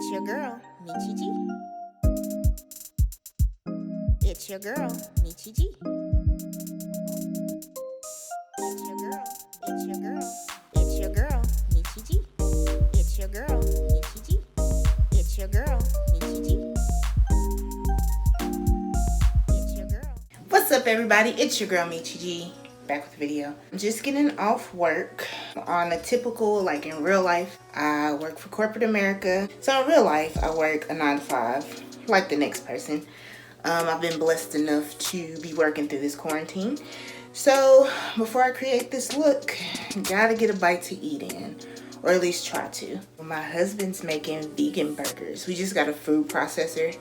It's your girl, Michi G. It's your girl, Michi G. It's your girl, it's your girl, it's your girl, Michi G. It's your girl, Michi G. It's your girl, Michi G. It's your girl. What's up, everybody? It's your girl, Michi G. Back with the video. I'm just getting off work. On a typical, like in real life, I work for corporate America. So in real life, I work a 9 to 5, like the next person. I've been blessed enough to be working through this quarantine. So before I create this look, gotta get a bite to eat in, or at least try to. My husband's making vegan burgers. We just got a food processor.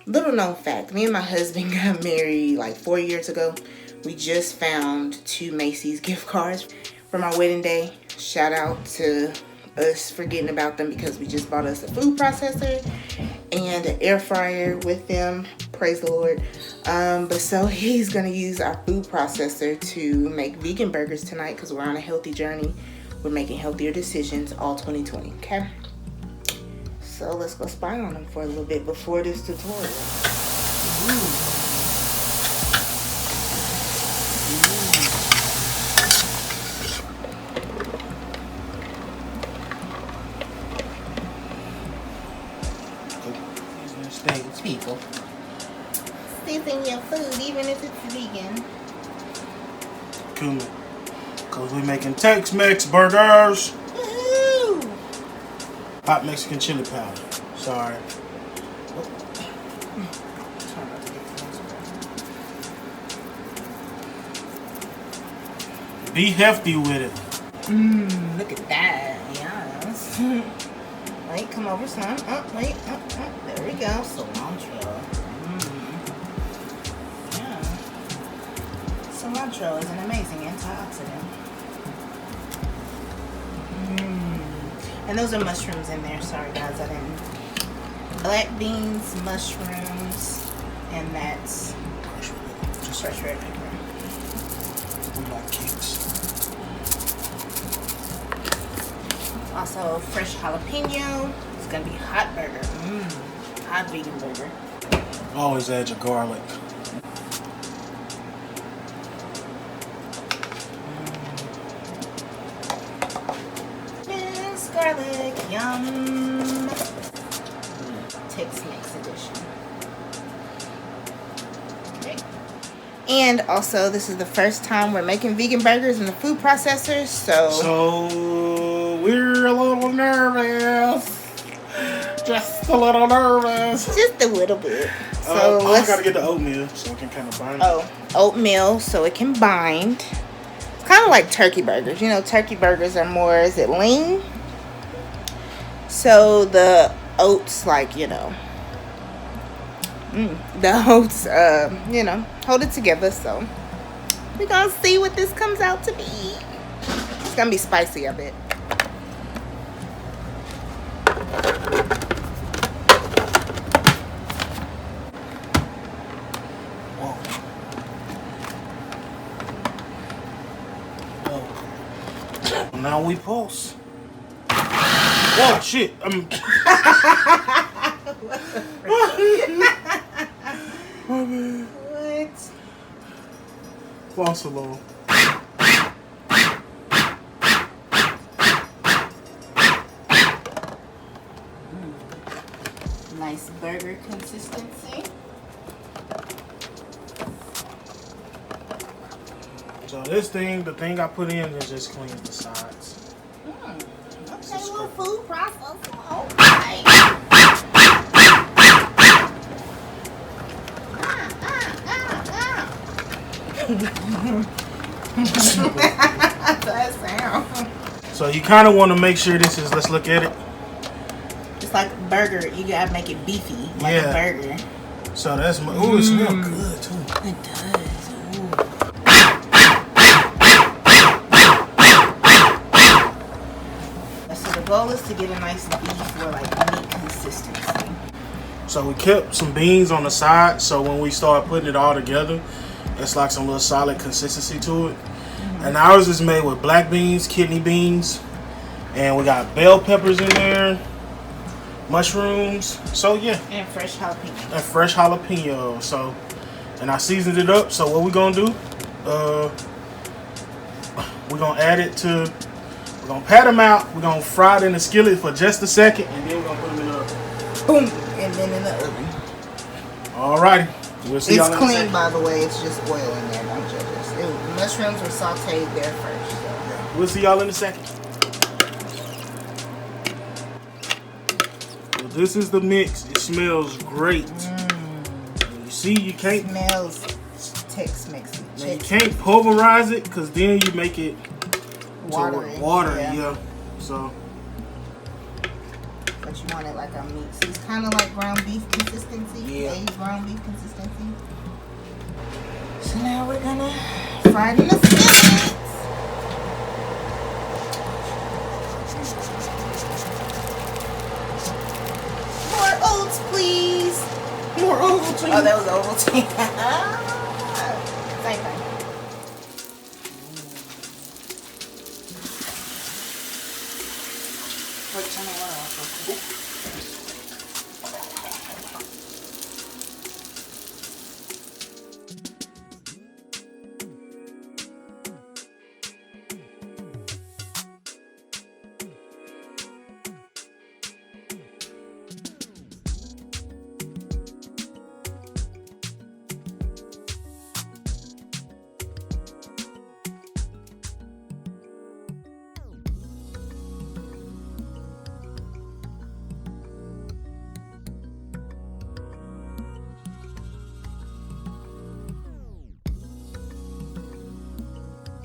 Little known fact, me and my husband got married like 4 years ago. We just found 2 Macy's gift cards from our wedding day. Shout out to us forgetting about them because we just bought us a food processor and an air fryer with them. Praise the Lord. But so he's gonna use our food processor to make vegan burgers tonight because we're on a healthy journey. We're making healthier decisions all 2020, okay? So let's go spy on them for a little bit before this tutorial. Ooh. People season your food even if it's vegan. Cool. Cause we making Tex-Mex burgers. Woohoo! Hot Mexican chili powder. Sorry. Be hefty with it. Look at that. Yes. Wait, come over, son. Oh, wait. Oh. There we go. Cilantro. Yeah. Cilantro is an amazing antioxidant. And those are mushrooms in there. Sorry, guys. I didn't. Black beans, mushrooms, and that's fresh red pepper. We like cakes. Also, fresh jalapeno. It's gonna be hot burger. Hot vegan burger. Always add your garlic. Yes, garlic, yum. Tex-Mex edition. Okay. And also, this is the first time we're making vegan burgers in the food processor, So we're a little nervous. Just a little nervous. Just a little bit. So I gotta get the oatmeal so it can kind of bind. Oh, oatmeal so it can bind. It's kind of like turkey burgers. You know, turkey burgers are more, is it lean? So the oats, like, you know, the oats, you know, hold it together. So we're gonna see what this comes out to be. It's gonna be spicy, I bet. Now we pulse. Whoa, shit. What? False alarm. Nice burger consistency. So this thing, the thing I put in is just cleans the sides. Okay, little food process. Okay. That sound. So you kind of want to make sure this is, let's look at it. It's like a burger. You gotta make it beefy, like a burger. So that's my, ooh, it smells good too. It does. Ooh. So the goal is to get a nice beef or like meat consistency. So we kept some beans on the side, so when we start putting it all together, it's like some little solid consistency to it. And ours is made with black beans, kidney beans, and we got bell peppers in there, mushrooms. So yeah, And fresh jalapeno. and fresh jalapeno. So, and I seasoned it up. So what we gonna do? We're gonna add it to. We're gonna pat them out. We're gonna fry it in the skillet for just a second, and then we're gonna put them in the oven. Boom, and then in the oven. Alrighty, we'll see y'all It's in a clean, second. by the way. It's just oil in there. Don't judge us. The mushrooms were sauteed there first. So. We'll see y'all in a second. So this is the mix. It smells great. You see, you can't. Smells Tex-Mex. Now you can't pulverize it because then you make it Watery. water. Yeah. So But you want it like a meat. So it's kind of like ground beef consistency. Yeah. Aged ground beef consistency. So now we're gonna fry it in the skillet. More oats, please. more Ovaltine. Oh, that was Ovaltine. Same thing. Wait, turn the water off.